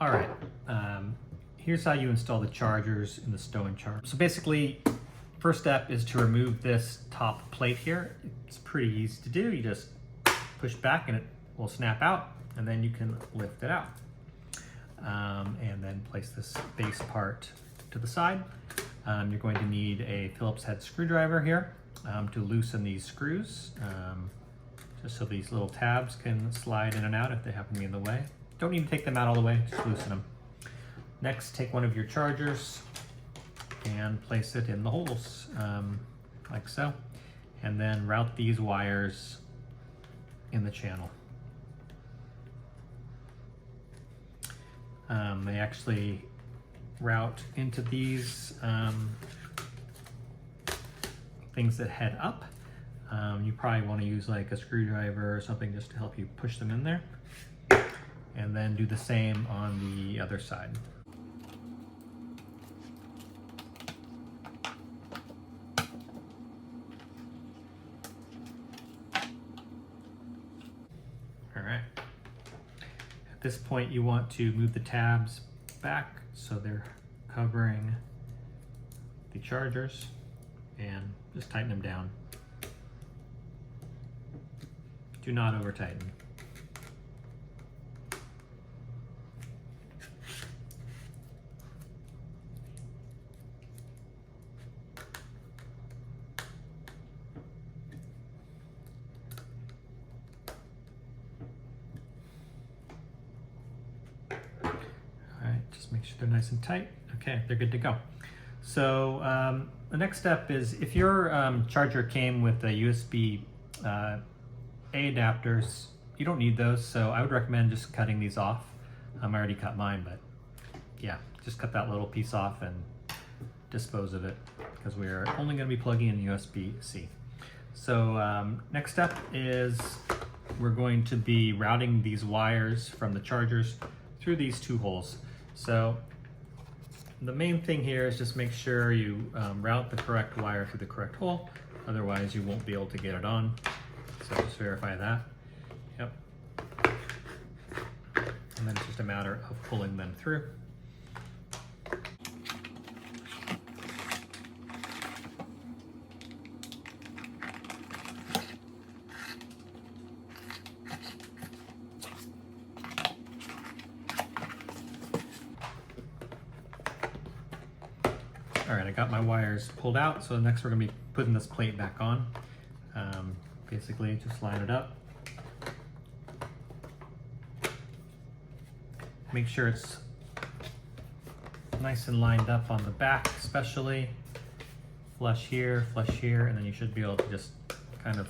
All right, here's how you install the chargers in the StowNCharge. So basically, first step is to remove this top plate here. It's pretty easy to do. You just push back and it will snap out, and then you can lift it out. And then place this base part to the side. You're going to need a Phillips head screwdriver here to loosen these screws, just so these little tabs can slide in and out if they happen to be in the way. Don't need to take them out all the way, just loosen them. Next, take one of your chargers and place it in the holes, like so. And then route these wires in the channel. They actually route into these things that head up. You probably want to use like a screwdriver or something just to help you push them in there. And then do the same on the other side. All right. At this point, you want to move the tabs back so they're covering the chargers, and just tighten them down. Do not over tighten. Just make sure they're nice and tight. Okay, they're good to go. So the next step is, if your charger came with a USB A adapters, you don't need those, so I would recommend just cutting these off. I already cut mine, but yeah, just cut that little piece off and dispose of it, because we're only going to be plugging in USB-C. So next step is we're going to be routing these wires from the chargers through these two holes. So the main thing here is just make sure you route the correct wire through the correct hole, otherwise you won't be able to get it on. So just verify that. Yep. And then it's just a matter of pulling them through. All right, I got my wires pulled out, so next we're gonna be putting this plate back on. Basically, just line it up. Make sure it's nice and lined up on the back, especially. Flush here, and then you should be able to just kind of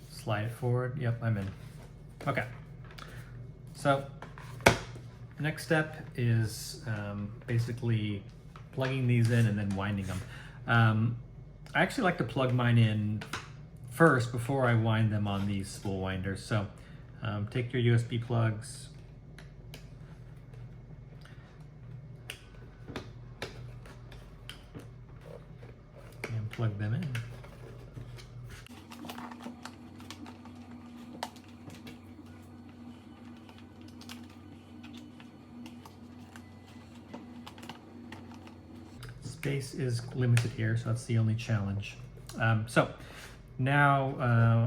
slide it forward. Yep, I'm in. Okay. So, next step is basically plugging these in and then winding them. I actually like to plug mine in first before I wind them on these spool winders. So take your USB plugs, and plug them in. Space is limited here, so that's the only challenge. So now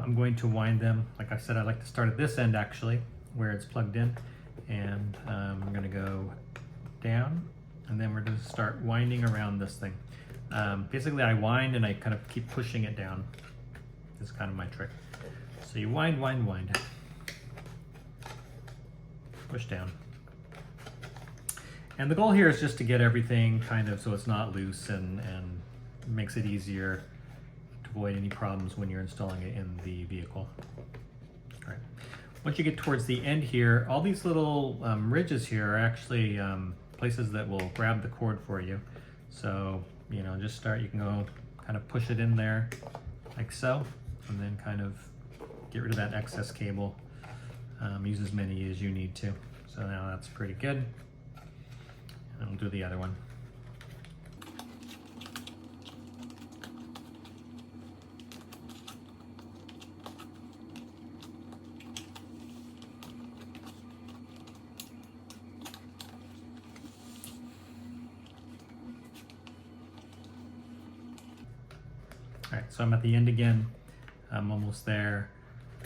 I'm going to wind them. Like I said, I like to start at this end actually, where it's plugged in, and I'm gonna go down, and then we're gonna start winding around this thing. Basically I wind and I kind of keep pushing it down. This is kind of my trick. So you wind, wind, wind. Push down. And the goal here is just to get everything kind of so it's not loose and makes it easier to avoid any problems when you're installing it in the vehicle. All right. Once you get towards the end here, all these little ridges here are actually places that will grab the cord for you. So, you know, just start, you can go kind of push it in there like so, and then kind of get rid of that excess cable. Use as many as you need to. So now that's pretty good. And we'll do the other one. right, so I'm at the end again. I'm almost there.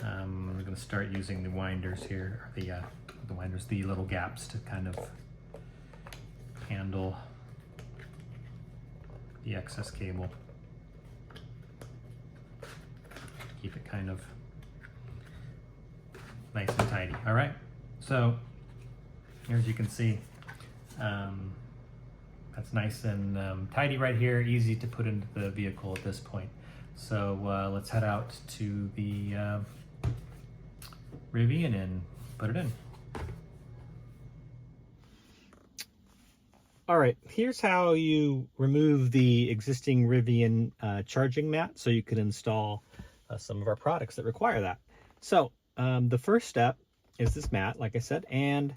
We're going to start using the winders here, or the winders, the little gaps to kind of handle the excess cable. Keep it kind of nice and tidy. All right, so as you can see, that's nice and tidy right here, easy to put into the vehicle at this point. So let's head out to the Rivian and put it in. All right, here's how you remove the existing Rivian charging mat so you can install some of our products that require that. So the first step is this mat, like I said, and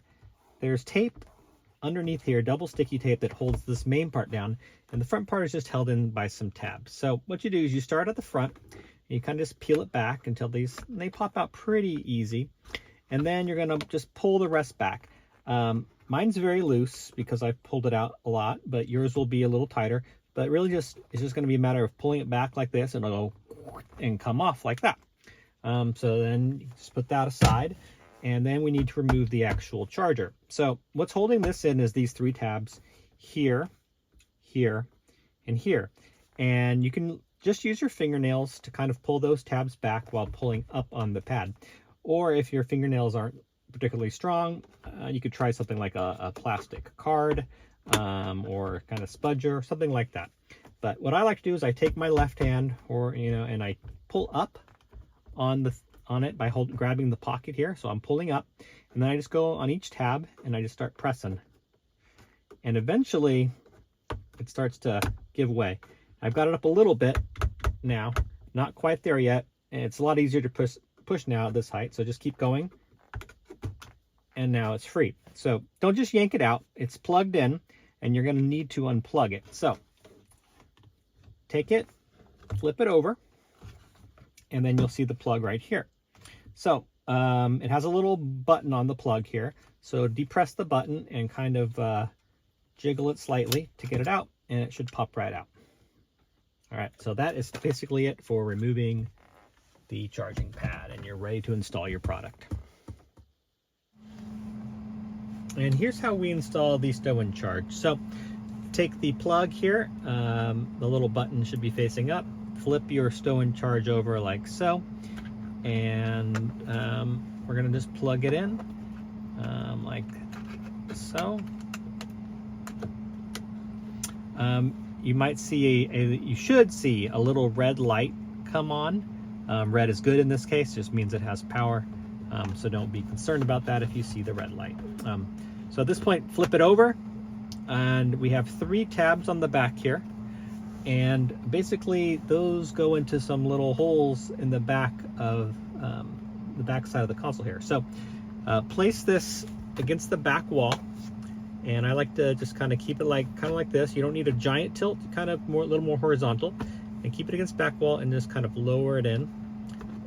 there's tape underneath here, double sticky tape that holds this main part down, and the front part is just held in by some tabs. So what you do is you start at the front, and you kind of just peel it back until they pop out pretty easy, and then you're gonna just pull the rest back. Mine's very loose because I've pulled it out a lot, but yours will be a little tighter. But really it's just gonna be a matter of pulling it back like this, and it'll go and come off like that. So then you just put that aside. And then we need to remove the actual charger. So what's holding this in is these 3 tabs here, here, and here. And you can just use your fingernails to kind of pull those tabs back while pulling up on the pad. Or if your fingernails aren't particularly strong, you could try something like a plastic card or kind of spudger, something like that. But what I like to do is I take my left hand, and I pull up on it by grabbing the pocket here. So I'm pulling up, and then I just go on each tab and I just start pressing, and eventually it starts to give way. I've got it up a little bit now, not quite there yet, and it's a lot easier to push now at this height. So just keep going, and now it's free. So don't just yank it out, it's plugged in, and you're going to need to unplug it. So take it, flip it over, and then you'll see the plug right here. So it has a little button on the plug here. So depress the button and kind of jiggle it slightly to get it out, and it should pop right out. All right, so that is basically it for removing the charging pad, and you're ready to install your product. And here's how we install the StowNCharge. So take the plug here, the little button should be facing up, flip your StowNCharge over like so, and we're gonna just plug it in like so. You might see you should see a little red light come on. Red is good in this case, just means it has power. So don't be concerned about that if you see the red light. So at this point, flip it over, and we have 3 tabs on the back here. And basically those go into some little holes in the back of the back side of the console here. So place this against the back wall, and I like to just kind of keep it kind of like this. You don't need a giant tilt, kind of a little more horizontal, and keep it against back wall and just kind of lower it in,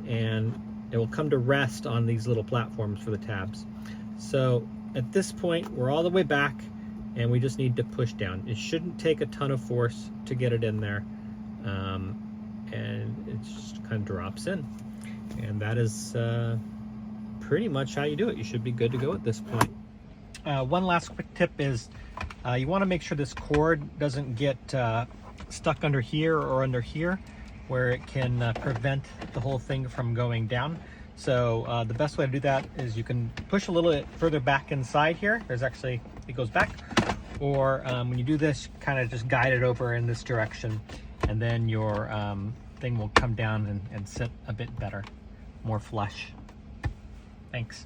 and it will come to rest on these little platforms for the tabs. So at this point, we're all the way back, and we just need to push down. It shouldn't take a ton of force to get it in there, and it just kind of drops in. And that is pretty much how you do it. You should be good to go at this point. One last quick tip is you want to make sure this cord doesn't get stuck under here or under here, where it can prevent the whole thing from going down. So the best way to do that is you can push a little bit further back inside here. There's actually, it goes back. Or when you do this, kind of just guide it over in this direction, and then your thing will come down and sit a bit better, more flush. Thanks.